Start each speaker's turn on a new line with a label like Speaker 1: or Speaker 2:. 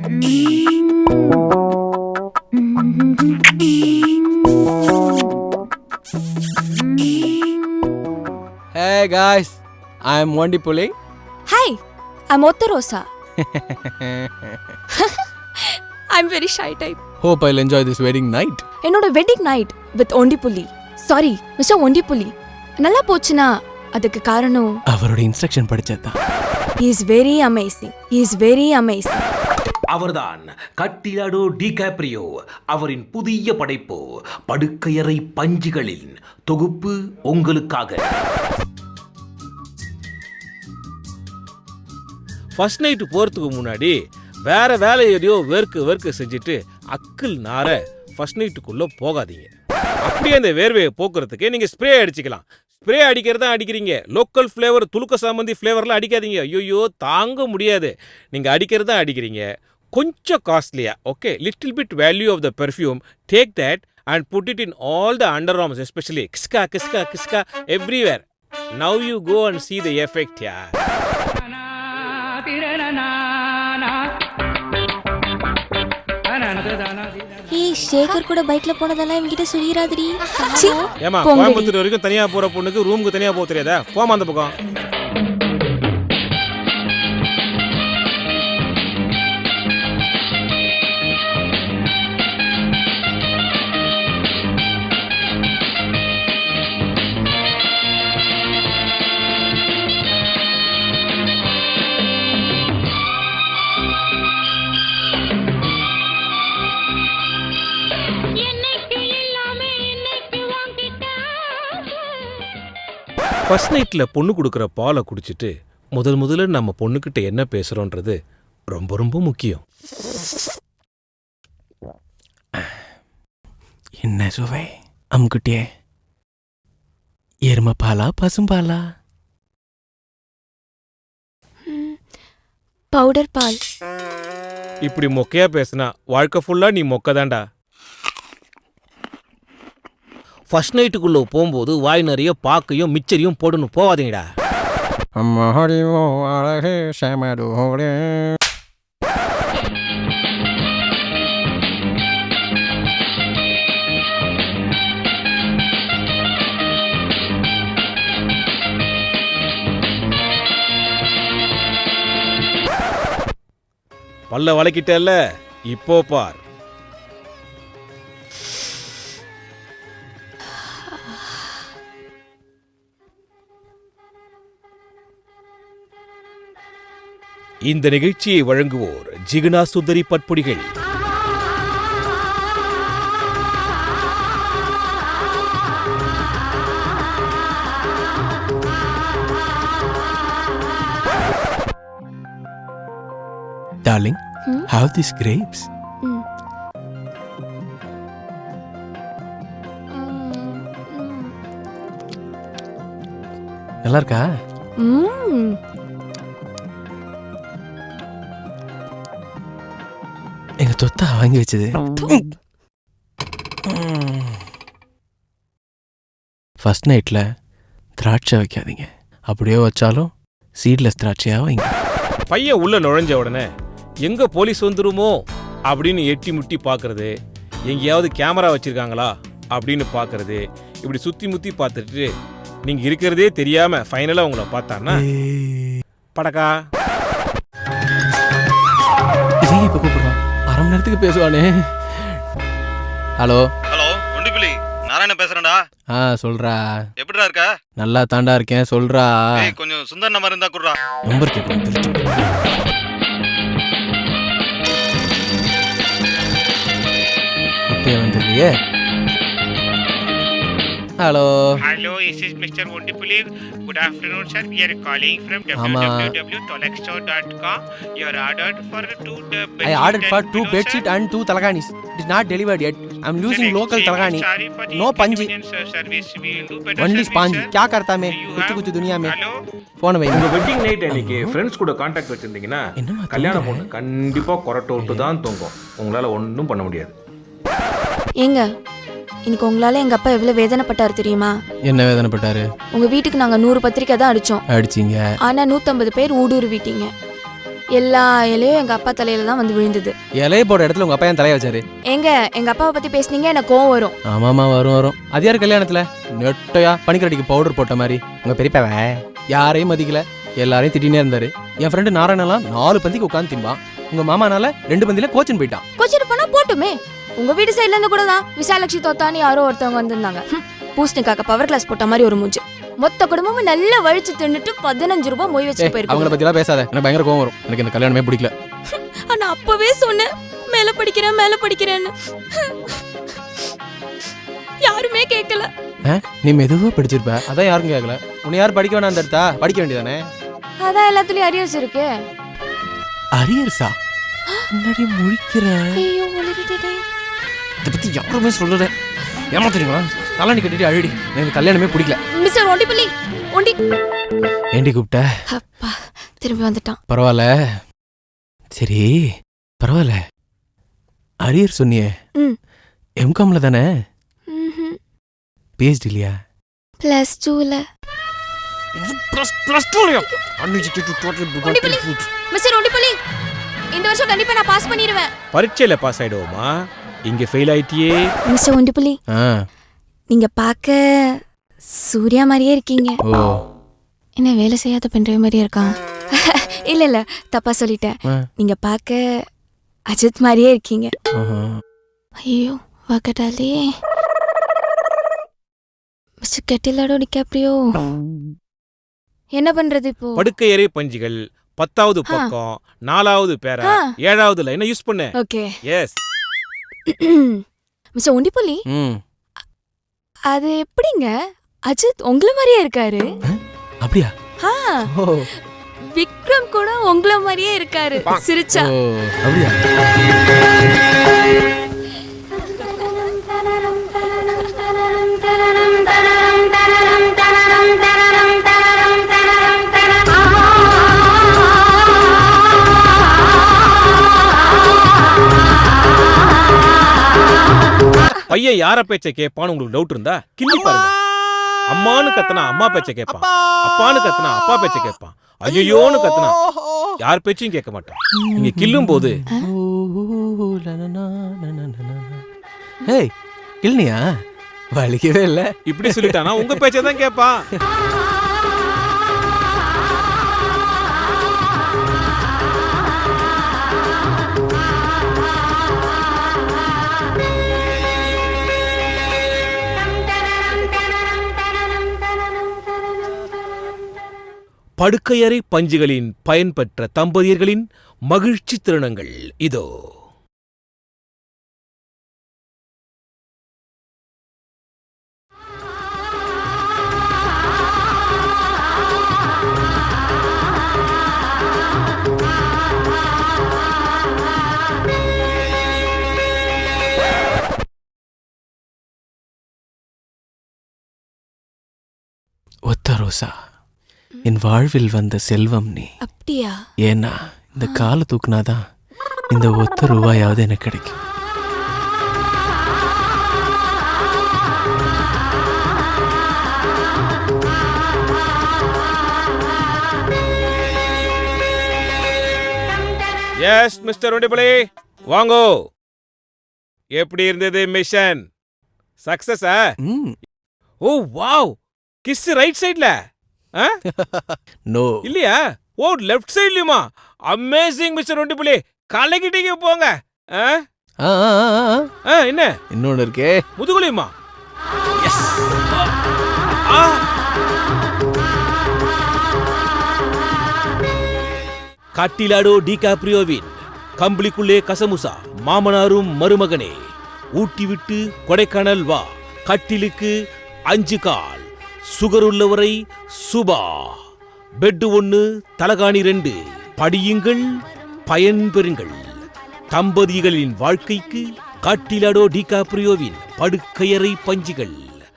Speaker 1: Hey guys, I'm Mondi Puli.
Speaker 2: Hi, I'm Ottarosa. I'm very shy type.
Speaker 1: Hope I'll enjoy this wedding night.
Speaker 2: என்னோட wedding night with Ondipuli. Sorry mister Ondipuli. நல்லா போச்சுனா அதுக்கு காரணம்
Speaker 1: அவரோட instruction படிச்சதா.
Speaker 2: He is very amazing. He is very amazing.
Speaker 3: அவர்தான் கட்டிலாடோ DiCaprio. அவரின் புதிய படைப்பு படுக்கையறை பஞ்சுகளின் தொகுப்பு உங்களுக்காக.
Speaker 4: ஃபர்ஸ்ட் நைட்டு போகிறதுக்கு முன்னாடி வேற வேலை எதையோ வேர்க்கு செஞ்சுட்டு அக்கில் நார ஃபர்ஸ்ட் நைட்டுக்குள்ளே போகாதீங்க. அப்படியே அந்த வேர்வையை போக்குறதுக்கு நீங்கள் ஸ்ப்ரே அடிச்சுக்கலாம். ஸ்ப்ரே அடிக்கிறதா அடிக்கிறீங்க. லோக்கல் ஃப்ளேவர் துளுக்க சாமந்தி ஃப்ளேவர்லாம் அடிக்காதீங்க. ஐயோ தாங்க முடியாது. நீங்கள் அடிக்கிறதா அடிக்கிறீங்க. கொஞ்சம் காஸ்ட்லியாக okay little bit value of the perfume. Take that and put it in all the underarms especially கிஸ்கா everywhere. Now you go and see the effect.
Speaker 2: Sekar கூட பைக்ல போனதெல்லாம் என்கிட்ட சொல்லிராதடி.
Speaker 4: ஏமா கோயம்புத்தூர் வரைக்கும் தனியா போற பொண்ணுக்கு ரூமுக்கு தனியா போக தெரியாதா? போமா அந்த பக்கம். ஃபர்ஸ்ட் நைட்டில் பொண்ணு கொடுக்குற பாலை குடிச்சிட்டு முதல்ல நம்ம பொண்ணுக்கிட்ட என்ன பேசுகிறோன்றது ரொம்ப ரொம்ப முக்கியம்.
Speaker 1: என்ன சுவை அம்குட்டியே, எருமை பாலா பசும்பாலா?
Speaker 2: பவுடர் பால்.
Speaker 4: இப்படி மொக்கையா பேசுனா வாழ்க்கை ஃபுல்லாக நீ மொக்கதாண்டா. ஃபர்ஸ்ட் நைட்டுக்குள்ளே போகும்போது வாய் நிறைய பாக்கையும் மிச்சரையும் போடணும். போவாதீங்கடா. பல்ல வளைக்கிட்டல்ல, இப்போ பார். இந்த நிகழ்ச்சியை வழங்குவோர் ஜிகனா சுந்தரி பட்பொடிகள்.
Speaker 1: Darling, have these grapes. நல்லா இருக்கா? எங்க தொத்தா வாங்கி வச்சது. ஃபர்ஸ்ட் நைட்ல திராட்சை வைக்காதீங்க. அப்படியே வச்சாலும் சீட்லெஸ் திராட்சையா வைங்க.
Speaker 4: பையன் உள்ள நுழைஞ்ச உடனே எங்க போலீஸ் வந்துருமோ அப்படின்னு எட்டி முட்டி பார்க்கறது, எங்கேயாவது கேமரா வச்சிருக்காங்களா அப்படின்னு பார்க்கறது, இப்படி சுத்தி முத்தி பார்த்துட்டு நீங்க இருக்கிறதே தெரியாம ஃபைனலா உங்களை பார்த்தான்னா படக்கா
Speaker 1: இதையும் இப்ப கூப்பிடுவான். அரை மணி நேரத்துக்கு பேசுவானே. ஹலோ
Speaker 5: ஒண்டிப்புலி, நாராயணன் பேசுறேன்டா.
Speaker 1: சொல்றா.
Speaker 5: எப்படிடா இருக்க?
Speaker 1: நல்லா தாண்டா இருக்கேன். சொல்றா.
Speaker 5: கொஞ்சம் சுந்தர் நம்பர் இருந்தா குடுறா.
Speaker 1: நம்பர் கேட்க அப்படியே வந்துருக்கியே. Hello.
Speaker 6: Hello, this is Mr. Ondipuli. Good afternoon, sir. We are calling from www.tolexto.com. You are ordered for two bedsheet.
Speaker 1: I ordered for 2 bedsheet and 2 talaganis. It is not delivered yet. I am using local talagani. No panji. Only sponge. क्या करता मैं? कुछ दुनिया में. Phone भाई.
Speaker 4: உங்க wedding night அன்னைக்கு friends கூட கான்டாக்ட் வச்சிருந்தீங்கன்னா கல்யாண பொண்ணு கண்டிப்பா கொரட்டை விட்டு தான் தூங்கும். உங்களால ஒன்றும் பண்ண முடியாது.
Speaker 2: ஏங்க, இன்னைக்கு உங்களால எங்க அப்பா எவ்வளவு வேதனைப்பட்டாரு தெரியுமா?
Speaker 1: என்ன வேதனைப்பட்டாரு?
Speaker 2: உங்க வீட்டுக்கு நாங்க 100 பத்திரிக்கை தான் அடிச்சோம்.
Speaker 1: அடிச்சீங்க.
Speaker 2: ஆனா 150 பேர் ஊடுருவிட்டீங்க. எல்லா இலையும் எங்க அப்பா தலையில தான் வந்து விழுந்தது.
Speaker 1: இலைய போட இடத்துல உங்க அப்பா ஏன் தலைய வச்சாரு?
Speaker 2: எங்க அப்பாவை பத்தி பேசுனீங்க எனக்கு கோவம் வரும்.
Speaker 1: ஆமாமா வரும். அது யார் கல்யாணத்துல நெட்டையா பனிக்கரடிக்கு பவுடர் போட்ட மாதிரி உங்க பெரியப்பாவ யாரையும் மதிக்கல, எல்லாரையும் திட்டினே இருந்தாரு. என் ஃப்ரெண்டு நாராயணலாம் 4 பந்திக்கு உட்காந்து திம்பான். உங்க மாமானால 2 பந்தில கோச்சின் போயிட்டான்.
Speaker 2: கோச்சிட்டு போனா போட்டுமே. உங்க வீடு சைடுல இருந்து கூட தான் விசாலட்சுமி தோத்தான்னு யாரோ ஒருத்தவங்க வந்திருந்தாங்க. பூஸ்னிக்காக்க பவர் கிளாஸ் போட்ட மாதிரி ஒரு மூஞ்சி. மொத்த குடும்பமும் நல்லா வழிச்சு தின்னுட்டு 15 ரூபாய் மொய் வச்சுட்டு
Speaker 1: அவங்கள
Speaker 2: போயிருக்காங்க.
Speaker 1: பத்தி எல்லாம் பேசாத, எனக்கு பயங்கர கோவம் வரும். எனக்கு இந்த கல்யாணமே பிடிக்கல.
Speaker 2: ஆனா அப்பவே சொன்னேன் மேல படிக்கிறேன்னு. யாருமே கேட்கல.
Speaker 1: நீ மெதுவா படிச்சிருப்ப, அதான் யாரும் கேட்கல. உன்னை யார் படிக்க வேணாம் எடுத்தா படிக்க வேண்டியதானே?
Speaker 2: அதான் எல்லாத்துலயும் அரியர்ஸ் இருக்கு.
Speaker 1: அரியர்ஸா? முன்னாடி முழிக்கிற.
Speaker 2: ஐயோ ஒளிரிட்டே.
Speaker 1: இத பத்தி யாருமே சொல்லல. ஏமாத்துறீங்களா? தலானி கட்டிட்டு அழுடி. எனக்கு கல்யாணமே பிடிக்கல.
Speaker 2: மிஸ்டர் ஒண்டிப்புலி ஒண்டி
Speaker 1: ஏண்டி கூப்பிட்ட?
Speaker 2: அப்பா திரும்பி வந்துட்டான்.
Speaker 1: பரவாயில்ல. சரி பரவாயில்ல. அரியர் சொன்னியே, எம்காம்ல தானே? பிஹெச்டி இல்லையா?
Speaker 2: +2ல. மிஸ்டர் ஒண்டிப்புலி இந்த வருஷம் கண்டிப்பா நான் பாஸ் பண்ணிடுவேன்.
Speaker 4: பரீட்சையில பாஸ் ஆயிடுவோமா? இங்க ஃபெயில் ஆயிட்டியே.
Speaker 2: மிஸ்டர் ஒண்டிப்புலி நீங்க பார்க்க சூர்யா மாதிரியே இருக்கீங்க.
Speaker 1: ஓ
Speaker 2: என்ன வேலை செய்யாத பெண்ற மாதிரியே இருக்கான்? இல்ல தப்பா சொல்லிட்டேன். நீங்க பார்க்க அஜித் மாதிரியே இருக்கீங்க. ஐயோ வாக்கட்டாலே. மிஸ்டர் கட்டிலாடோ டிகாப்ரியோ என்ன பண்றது இப்போ?
Speaker 4: படுக்கையறை பஞ்சுகள் 10வது பக்கம் 4வது பேரா 7வது லைனை யூஸ் பண்ணு.
Speaker 2: Okay
Speaker 4: yes.
Speaker 2: மிஸ்டர் ஒண்டிப்புலி அது எப்படிங்க அஜித் உங்கள மாதிரியே இருக்காரு?
Speaker 1: அப்படியா?
Speaker 2: விக்ரம் கூட உங்கள மாதிரியே இருக்காரு சிரிச்சா.
Speaker 1: அப்படியா?
Speaker 4: பையன் யார பேச்ச கேட்பான்னு உங்களுக்கு டவுட் இருந்தா கிள்ளி பாருங்க. அம்மான்னு கத்துனா அம்மா பேச்ச கேட்பான், அப்பான்னு கத்துனா அப்பா பேச்ச கேட்பான், ஐயோன்னு கத்துனா யார் பேச்சையும் கேட்க மாட்டான். நீங்க கிள்ளும் போது
Speaker 1: ஏய் கிள்னியா? வலிக்கவே இல்ல.
Speaker 4: இப்படி சொல்லிட்டானா உங்க பேச்சை தான் கேட்பான். படுக்கையறை பஞ்சுகளின் பயன்பெற்ற தம்பதியர்களின் மகிழ்ச்சி தருணங்கள் இதோ.
Speaker 1: ஒத்த ரோசா, என் வாழ்வில் வந்த செல்வம் நீ.
Speaker 2: அப்படியா?
Speaker 1: ஏன்னா இந்த காலை தூக்குனாதான் இந்த ஒத்த ரூபாயாவது எனக்கு கிடைக்கும்.
Speaker 4: எஸ் மிஸ்டர் ஒண்டிப்புலி வாங்கோ. எப்படி இருந்தது மிஷன்? சக்சஸா? ஓ வாவ், கிஸ் ரைட் சைடுல
Speaker 1: நோ
Speaker 4: இல்லையா? ஓ லெஃப்ட் சைடுலயுமா? அமேசிங் மிஸ்டர் ஒண்டிப்புலி, கலக்கிட்டீங்க போங்க. என்ன
Speaker 1: இன்னொன்னு இருக்கே,
Speaker 4: முதுகுலியுமா? கட்டிலாடோ டிகாப்ரியோவின் கம்பளிக்குள்ளே கசமுசா, மாமனாரும் மருமகனே, ஊட்டி விட்டு கொடைக்கானல் வா, கட்டிலுக்கு 5 கால், சுகர் உள்ளவரை சுபா, பெட்டு 1 தலகாணி 2, படியுங்கள் பயன்பெறுங்கள். தம்பதிகளின் வாழ்க்கைக்கு கட்டிலாடோ டிகாப்ரியோவின் படுக்கையறை பஞ்சுகள்.